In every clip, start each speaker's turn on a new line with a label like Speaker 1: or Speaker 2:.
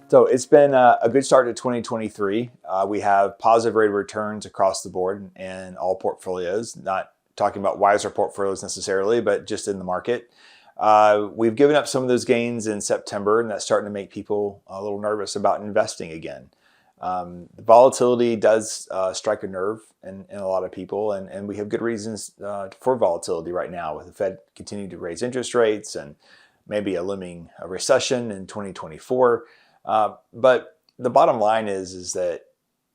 Speaker 1: So it's been a good start to 2023. We have positive rate of returns across the board in all portfolios, not talking about wiser portfolios necessarily, but just in the market. We've given up some of those gains in September, and that's starting to make people a little nervous about investing again. The volatility does strike a nerve in a lot of people, and we have good reasons for volatility right now, with the Fed continuing to raise interest rates and maybe a looming recession in 2024. But the bottom line is that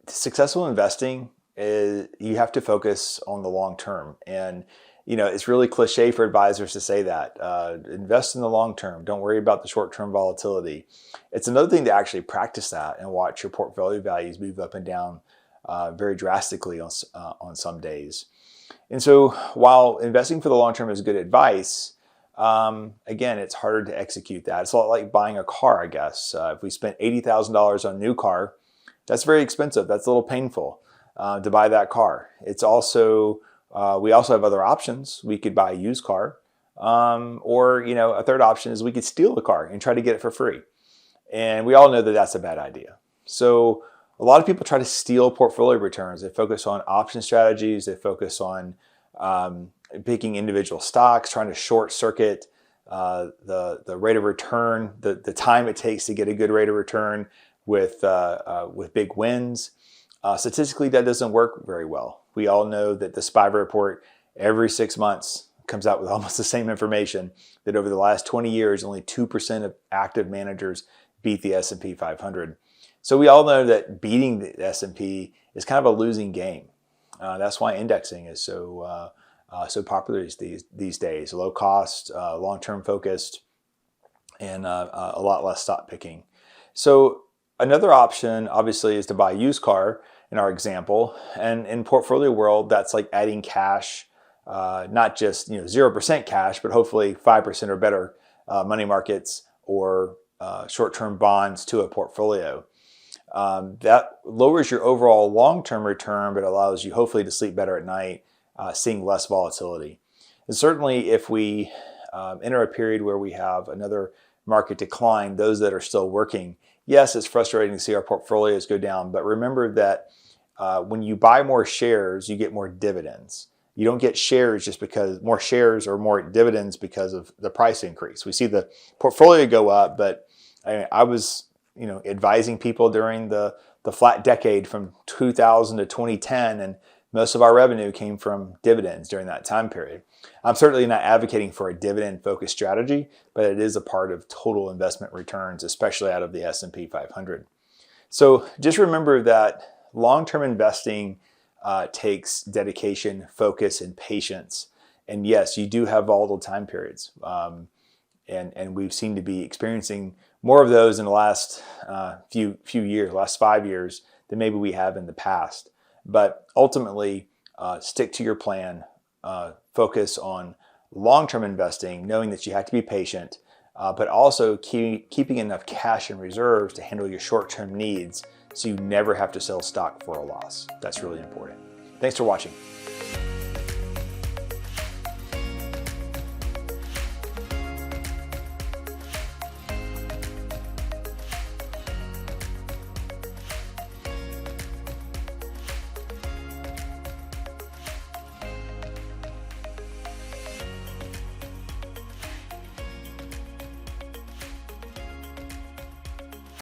Speaker 1: successful investing is you have to focus on the long term. And it's really cliche for advisors to say that. Invest in the long term. Don't worry about the short-term volatility. It's another thing to actually practice that and watch your portfolio values move up and down very drastically on some days. And so while investing for the long term is good advice, again, it's harder to execute that. It's a lot like buying a car, I guess. If we spent $80,000 on a new car, that's very expensive. That's a little painful to buy that car. It's also, we also have other options. We could buy a used car, or a third option is we could steal the car and try to get it for free. And we all know that that's a bad idea. So a lot of people try to steal portfolio returns. They focus on option strategies. They focus on picking individual stocks, trying to short circuit the rate of return, the time it takes to get a good rate of return with big wins. Statistically, that doesn't work very well. We all know that the SPI report every 6 months comes out with almost the same information, that over the last 20 years, only 2% of active managers beat the S&P 500. So we all know that beating the S&P is kind of a losing game. That's why indexing is so popular these days. Low cost, long-term focused, and a lot less stock picking. So another option, obviously, is to buy a used car in our example. And in portfolio world, that's like adding cash, not just 0% cash, but hopefully 5% or better money markets or short-term bonds to a portfolio. That lowers your overall long-term return, but allows you hopefully to sleep better at night, seeing less volatility. And certainly if we enter a period where we have another market decline, those that are still working, yes, it's frustrating to see our portfolios go down, but remember that when you buy more shares, you get more dividends. You don't get shares just because more shares or more dividends because of the price increase. We see the portfolio go up, but I was advising people during the flat decade from 2000 to 2010, and most of our revenue came from dividends during that time period. I'm certainly not advocating for a dividend-focused strategy, but it is a part of total investment returns, especially out of the S&P 500. So just remember that long-term investing takes dedication, focus, and patience. And yes, you do have volatile time periods. And we've seemed to be experiencing more of those in the last few years, last 5 years, than maybe we have in the past. But ultimately, stick to your plan, focus on long-term investing, knowing that you have to be patient, but also keeping enough cash and reserves to handle your short-term needs so you never have to sell stock for a loss. That's really important. Thanks for watching.